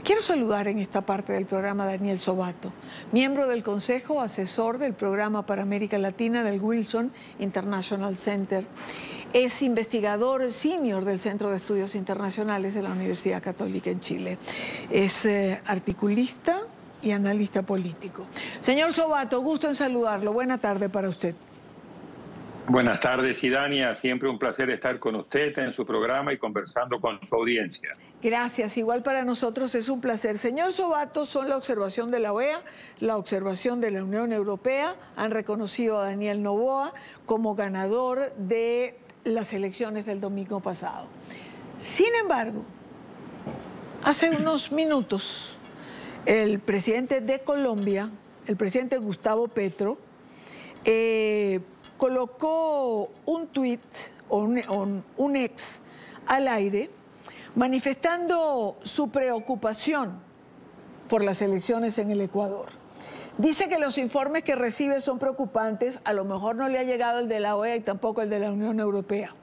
Quiero saludar en esta parte del programa a Daniel Sobato, miembro del Consejo Asesor del Programa para América Latina del Wilson International Center. Es investigador senior del Centro de Estudios Internacionales de la Universidad Católica en Chile. Es articulista y analista político. Señor Sobato, gusto en saludarlo. Buena tarde para usted. Buenas tardes, Idania. Siempre un placer estar con usted en su programa y conversando con su audiencia. Gracias. Igual para nosotros es un placer. Señor Sobato, son la observación de la OEA, la observación de la Unión Europea. Han reconocido a Daniel Noboa como ganador de las elecciones del domingo pasado. Sin embargo, hace unos minutos, el presidente de Colombia, el presidente Gustavo Petro, colocó un tuit o un ex al aire manifestando su preocupación por las elecciones en el Ecuador. Dice que los informes que recibe son preocupantes, a lo mejor no le ha llegado el de la OEA y tampoco el de la Unión Europea.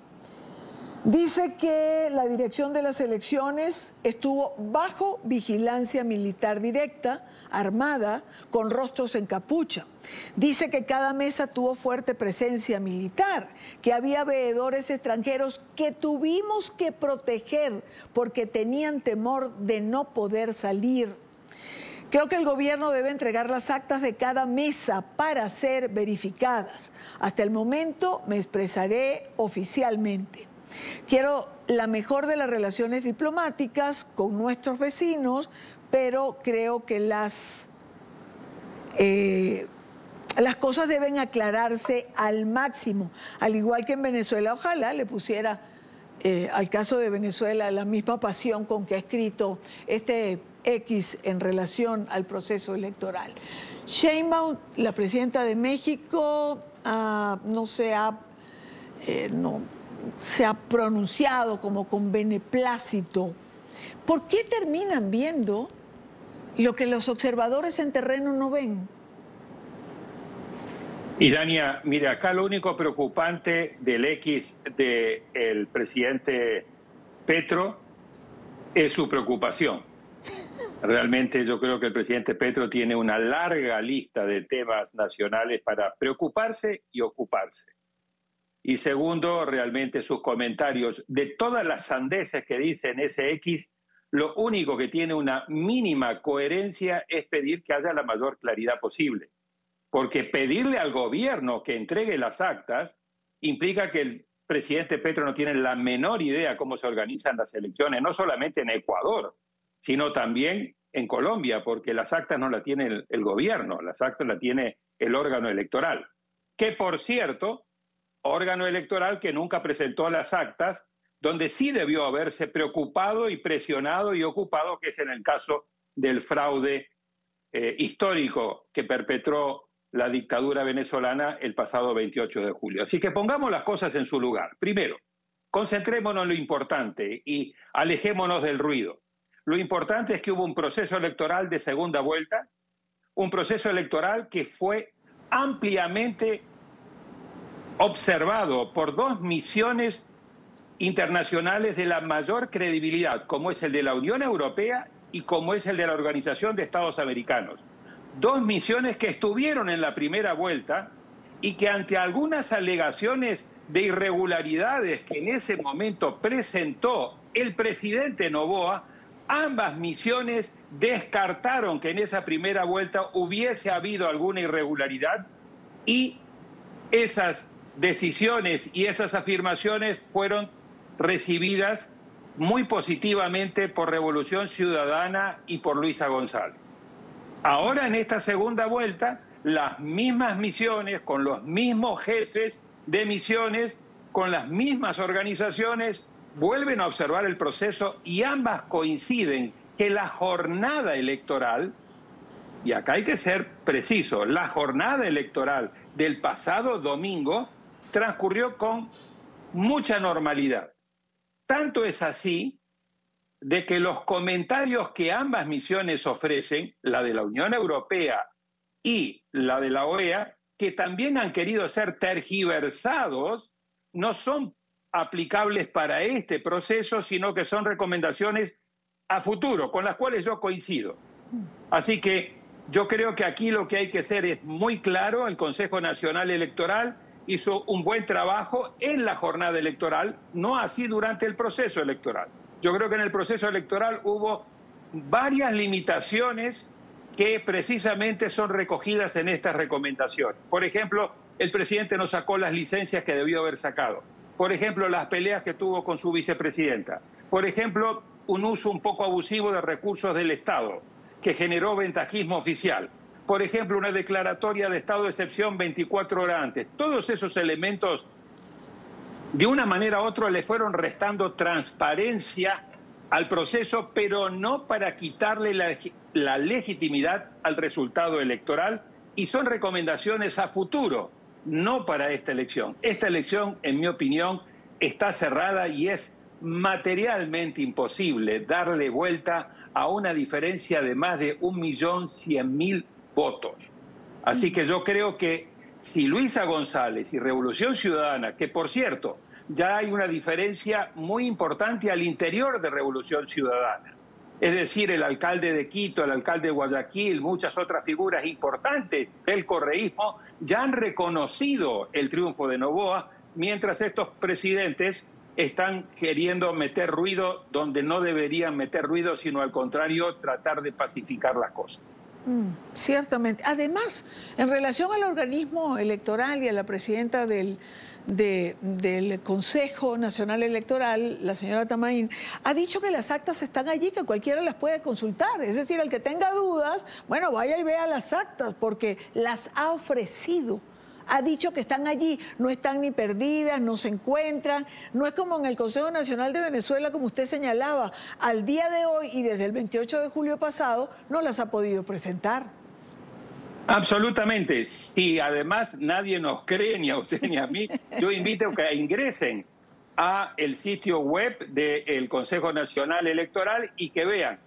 Dice que la dirección de las elecciones estuvo bajo vigilancia militar directa, armada, con rostros en capucha. Dice que cada mesa tuvo fuerte presencia militar, que había veedores extranjeros que tuvimos que proteger porque tenían temor de no poder salir. Creo que el gobierno debe entregar las actas de cada mesa para ser verificadas. Hasta el momento me expresaré oficialmente. Quiero la mejor de las relaciones diplomáticas con nuestros vecinos, pero creo que las cosas deben aclararse al máximo, al igual que en Venezuela. Ojalá le pusiera al caso de Venezuela la misma pasión con que ha escrito este X en relación al proceso electoral. Sheinbaum, la presidenta de México, no se ha pronunciado como con beneplácito. ¿Por qué terminan viendo lo que los observadores en terreno no ven? Idania, mire, acá lo único preocupante del X del presidente Petro es su preocupación. Realmente yo creo que el presidente Petro tiene una larga lista de temas nacionales para preocuparse y ocuparse. Y segundo, realmente sus comentarios de todas las sandeces que dice en ese X, lo único que tiene una mínima coherencia es pedir que haya la mayor claridad posible. Porque pedirle al gobierno que entregue las actas implica que el presidente Petro no tiene la menor idea cómo se organizan las elecciones, no solamente en Ecuador, sino también en Colombia, porque las actas no las tiene el gobierno, las actas las tiene el órgano electoral. Que, por cierto, órgano electoral que nunca presentó las actas, donde sí debió haberse preocupado y presionado y ocupado, que es en el caso del fraude histórico que perpetró la dictadura venezolana el pasado 28 de julio. Así que pongamos las cosas en su lugar. Primero, concentrémonos en lo importante y alejémonos del ruido. Lo importante es que hubo un proceso electoral de segunda vuelta, un proceso electoral que fue ampliamente observado por dos misiones internacionales de la mayor credibilidad, como es el de la Unión Europea y como es el de la Organización de Estados Americanos. Dos misiones que estuvieron en la primera vuelta y que ante algunas alegaciones de irregularidades que en ese momento presentó el presidente Noboa, ambas misiones descartaron que en esa primera vuelta hubiese habido alguna irregularidad y esas decisiones y esas afirmaciones fueron recibidas muy positivamente por Revolución Ciudadana y por Luisa González. Ahora en esta segunda vuelta, las mismas misiones, con los mismos jefes de misiones, con las mismas organizaciones, vuelven a observar el proceso y ambas coinciden que la jornada electoral, y acá hay que ser preciso, la jornada electoral del pasado domingo transcurrió con mucha normalidad. Tanto es así de que los comentarios que ambas misiones ofrecen, la de la Unión Europea y la de la OEA, que también han querido ser tergiversados, no son aplicables para este proceso, sino que son recomendaciones a futuro, con las cuales yo coincido. Así que yo creo que aquí lo que hay que hacer es muy claro. El Consejo Nacional Electoral hizo un buen trabajo en la jornada electoral, no así durante el proceso electoral. Yo creo que en el proceso electoral hubo varias limitaciones que precisamente son recogidas en estas recomendaciones. Por ejemplo, el presidente no sacó las licencias que debió haber sacado. Por ejemplo, las peleas que tuvo con su vicepresidenta. Por ejemplo, un uso un poco abusivo de recursos del Estado, que generó ventajismo oficial. Por ejemplo, una declaratoria de estado de excepción 24 horas antes. Todos esos elementos, de una manera u otra, le fueron restando transparencia al proceso, pero no para quitarle la legitimidad al resultado electoral, y son recomendaciones a futuro, no para esta elección. Esta elección, en mi opinión, está cerrada y es materialmente imposible darle vuelta a una diferencia de más de 1.100.000 votos. Así que yo creo que si Luisa González y Revolución Ciudadana, que por cierto, ya hay una diferencia muy importante al interior de Revolución Ciudadana, es decir, el alcalde de Quito, el alcalde de Guayaquil, muchas otras figuras importantes del correísmo ya han reconocido el triunfo de Noboa, mientras estos presidentes están queriendo meter ruido donde no deberían meter ruido, sino al contrario, tratar de pacificar las cosas. Ciertamente. Además, en relación al organismo electoral y a la presidenta del Consejo Nacional Electoral, la señora Tamain, ha dicho que las actas están allí, que cualquiera las puede consultar. Es decir, el que tenga dudas, bueno, vaya y vea las actas, porque las ha ofrecido. Ha dicho que están allí, no están ni perdidas, no se encuentran. No es como en el Consejo Nacional de Venezuela, como usted señalaba, al día de hoy y desde el 28 de julio pasado no las ha podido presentar. Absolutamente. Si además nadie nos cree, ni a usted ni a mí, yo invito a que ingresen a el sitio web del Consejo Nacional Electoral y que vean.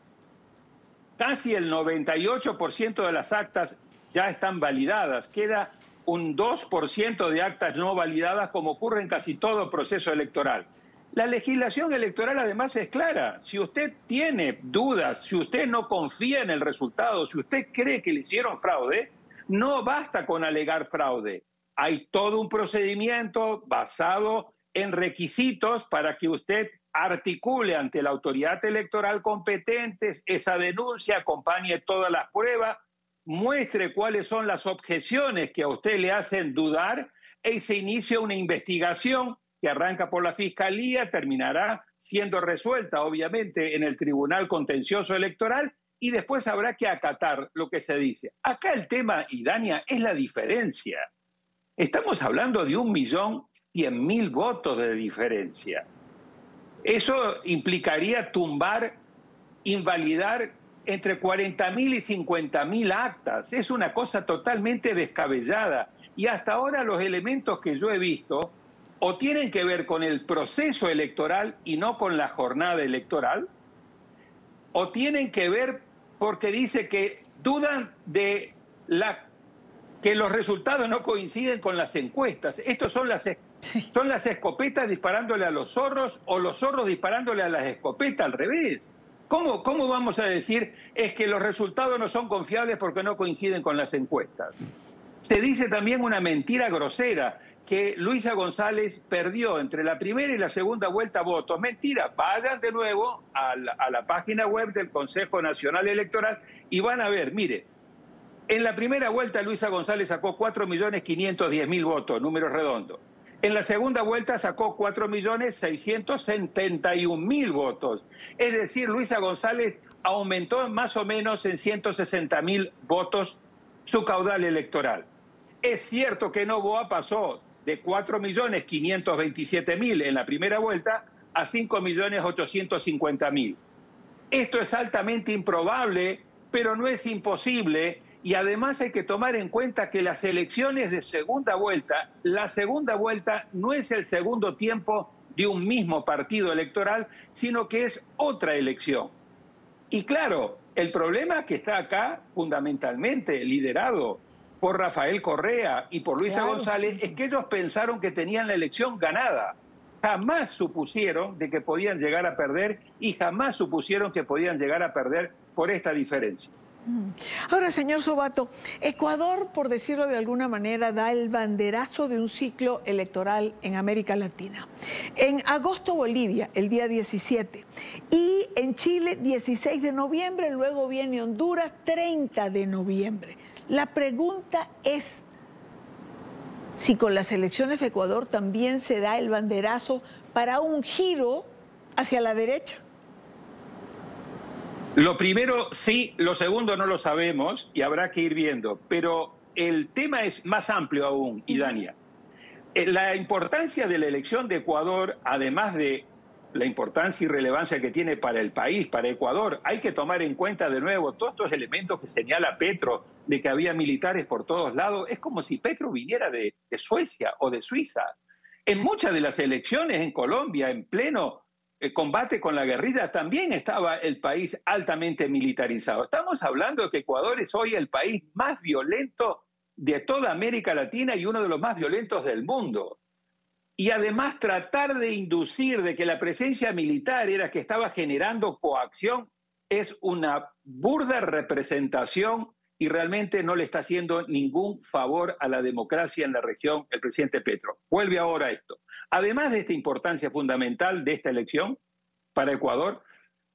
Casi el 98% de las actas ya están validadas. Queda un 2% de actas no validadas, como ocurre en casi todo proceso electoral. La legislación electoral además es clara. Si usted tiene dudas, si usted no confía en el resultado, si usted cree que le hicieron fraude, no basta con alegar fraude. Hay todo un procedimiento basado en requisitos para que usted articule ante la autoridad electoral competente esa denuncia, acompañe todas las pruebas, muestre cuáles son las objeciones que a usted le hacen dudar y se inicia una investigación que arranca por la Fiscalía, terminará siendo resuelta, obviamente, en el Tribunal Contencioso Electoral y después habrá que acatar lo que se dice. Acá el tema, Idania, es la diferencia. Estamos hablando de 1.100.000 votos de diferencia. Eso implicaría tumbar, invalidar entre 40.000 y 50.000 actas. Es una cosa totalmente descabellada. Y hasta ahora los elementos que yo he visto o tienen que ver con el proceso electoral y no con la jornada electoral, o tienen que ver porque dice que dudan de que los resultados no coinciden con las encuestas. Estos son las escopetas disparándole a los zorros o los zorros disparándole a las escopetas, al revés. ¿Cómo vamos a decir es que los resultados no son confiables porque no coinciden con las encuestas? Se dice también una mentira grosera, que Luisa González perdió entre la primera y la segunda vuelta votos. Mentira, vayan de nuevo a la página web del Consejo Nacional Electoral y van a ver, mire, en la primera vuelta Luisa González sacó 4.510.000 votos, número redondo. En la segunda vuelta sacó 4.671.000 votos. Es decir, Luisa González aumentó más o menos en 160.000 votos su caudal electoral. Es cierto que Noboa pasó de 4.527.000 en la primera vuelta a 5.850.000. Esto es altamente improbable, pero no es imposible. Y además hay que tomar en cuenta que las elecciones de segunda vuelta, la segunda vuelta no es el segundo tiempo de un mismo partido electoral, sino que es otra elección. Y claro, el problema que está acá, fundamentalmente liderado por Rafael Correa y por Luisa González, es que ellos pensaron que tenían la elección ganada. jamás supusieron de que podían llegar a perder y jamás supusieron que podían llegar a perder por esta diferencia. Ahora, señor Sobato, Ecuador, por decirlo de alguna manera, da el banderazo de un ciclo electoral en América Latina. En agosto, Bolivia, el día 17. Y en Chile, 16 de noviembre. Luego viene Honduras, 30 de noviembre. La pregunta es si con las elecciones de Ecuador también se da el banderazo para un giro hacia la derecha. Lo primero sí, lo segundo no lo sabemos y habrá que ir viendo, pero el tema es más amplio aún, Idania. La importancia de la elección de Ecuador, además de la importancia y relevancia que tiene para el país, para Ecuador, hay que tomar en cuenta de nuevo todos estos elementos que señala Petro, de que había militares por todos lados. Es como si Petro viniera de Suecia o de Suiza. En muchas de las elecciones en Colombia, en pleno combate con la guerrilla, también estaba el país altamente militarizado. Estamos hablando de que Ecuador es hoy el país más violento de toda América Latina y uno de los más violentos del mundo. Y además tratar de inducir de que la presencia militar era que estaba generando coacción es una burda representación y realmente no le está haciendo ningún favor a la democracia en la región el presidente Petro. Vuelve ahora a esto. Además de esta importancia fundamental de esta elección para Ecuador,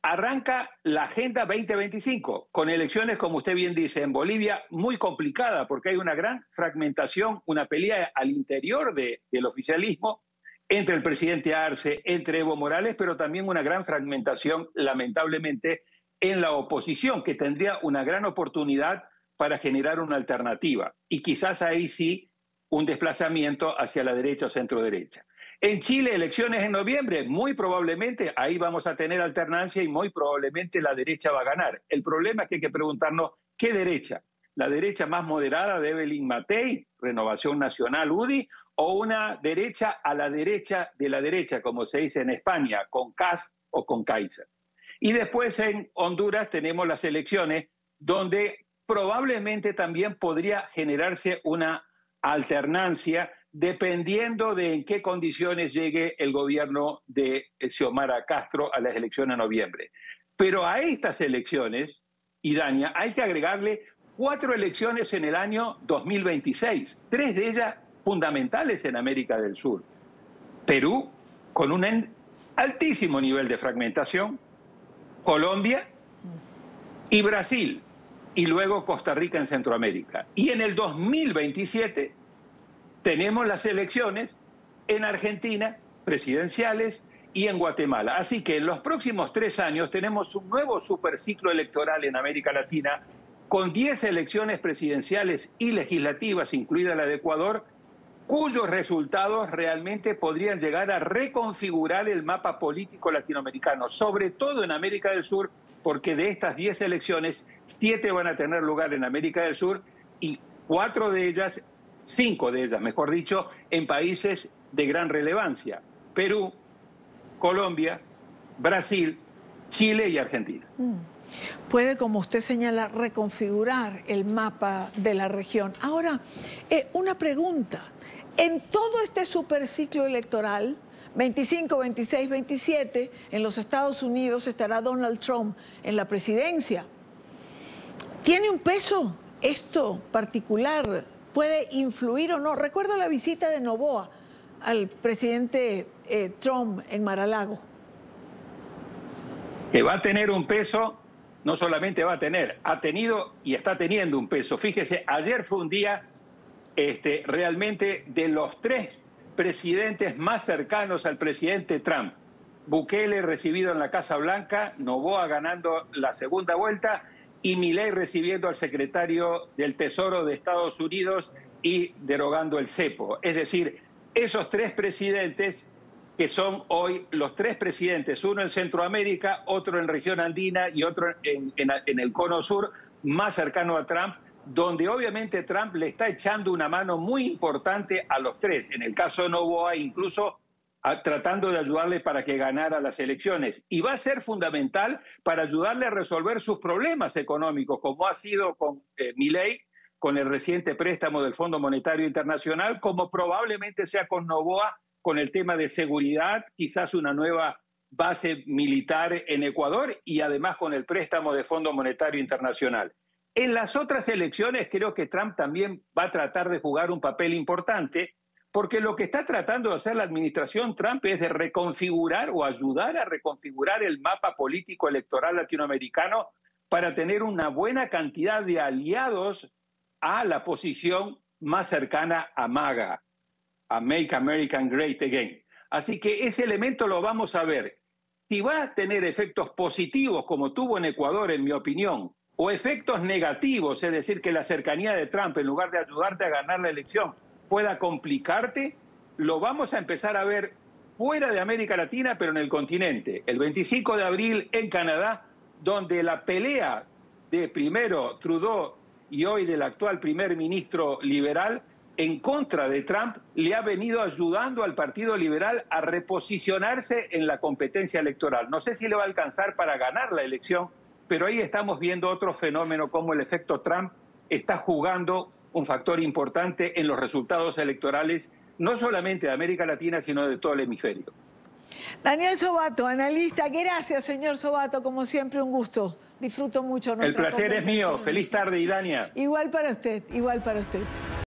arranca la Agenda 2025, con elecciones, como usted bien dice, en Bolivia muy complicada, porque hay una gran fragmentación, una pelea al interior del oficialismo entre el presidente Arce, entre Evo Morales, pero también una gran fragmentación, lamentablemente, en la oposición, que tendría una gran oportunidad para generar una alternativa. Y quizás ahí sí un desplazamiento hacia la derecha o centro-derecha. En Chile, elecciones en noviembre, muy probablemente ahí vamos a tener alternancia y muy probablemente la derecha va a ganar. El problema es que hay que preguntarnos, ¿qué derecha? ¿La derecha más moderada de Evelyn Matei, Renovación Nacional, UDI, o una derecha a la derecha de la derecha, como se dice en España, con Kast o con Kaiser? Y después en Honduras tenemos las elecciones donde probablemente también podría generarse una alternancia dependiendo de en qué condiciones llegue el gobierno de Xiomara Castro a las elecciones de noviembre. Pero a estas elecciones, Idania, hay que agregarle 4 elecciones en el año 2026, 3 de ellas fundamentales en América del Sur. Perú, con un altísimo nivel de fragmentación, Colombia y Brasil, y luego Costa Rica en Centroamérica. Y en el 2027 tenemos las elecciones en Argentina, presidenciales, y en Guatemala. Así que en los próximos 3 años tenemos un nuevo superciclo electoral en América Latina, con 10 elecciones presidenciales y legislativas, incluida la de Ecuador, cuyos resultados realmente podrían llegar a reconfigurar el mapa político latinoamericano, sobre todo en América del Sur, porque de estas 10 elecciones, 7 van a tener lugar en América del Sur y 5 de ellas, mejor dicho, en países de gran relevancia: Perú, Colombia, Brasil, Chile y Argentina. Puede, como usted señala, reconfigurar el mapa de la región. Ahora, una pregunta. En todo este superciclo electoral, 25, 26, 27, en los Estados Unidos estará Donald Trump en la presidencia. ¿Tiene un peso esto particular? ¿Puede influir o no? Recuerdo la visita de Noboa al presidente Trump en Mar-a-Lago. Que va a tener un peso, no solamente va a tener, ha tenido y está teniendo un peso. Fíjese, ayer fue un día realmente de los 3 presidentes más cercanos al presidente Trump. Bukele recibido en la Casa Blanca, Noboa ganando la segunda vuelta y Milei recibiendo al secretario del Tesoro de Estados Unidos y derogando el cepo. Es decir, esos 3 presidentes que son hoy los 3 presidentes, uno en Centroamérica, otro en región andina y otro en el cono sur, más cercano a Trump, donde obviamente Trump le está echando una mano muy importante a los 3. En el caso de Noboa, incluso tratando de ayudarle para que ganara las elecciones. Y va a ser fundamental para ayudarle a resolver sus problemas económicos, como ha sido con Milei, con el reciente préstamo del Fondo Monetario Internacional, como probablemente sea con Noboa con el tema de seguridad, quizás una nueva base militar en Ecuador y además con el préstamo de Fondo Monetario Internacional. En las otras elecciones creo que Trump también va a tratar de jugar un papel importante, porque lo que está tratando de hacer la administración Trump es de reconfigurar o ayudar a reconfigurar el mapa político electoral latinoamericano para tener una buena cantidad de aliados a la posición más cercana a MAGA, a Make America Great Again. Así que ese elemento lo vamos a ver. Si va a tener efectos positivos, como tuvo en Ecuador, en mi opinión, o efectos negativos, es decir, que la cercanía de Trump, en lugar de ayudarte a ganar la elección, pueda complicarte, lo vamos a empezar a ver fuera de América Latina, pero en el continente. El 25 de abril en Canadá, donde la pelea de primero Trudeau y hoy del actual primer ministro liberal en contra de Trump le ha venido ayudando al Partido Liberal a reposicionarse en la competencia electoral. No sé si le va a alcanzar para ganar la elección, pero ahí estamos viendo otro fenómeno como el efecto Trump está jugando un factor importante en los resultados electorales, no solamente de América Latina, sino de todo el hemisferio. Daniel Sobato, analista. Gracias, señor Sobato. Como siempre, un gusto. Disfruto mucho nuestra El placer es mío. conversación. Feliz tarde, Idania. Igual para usted, igual para usted.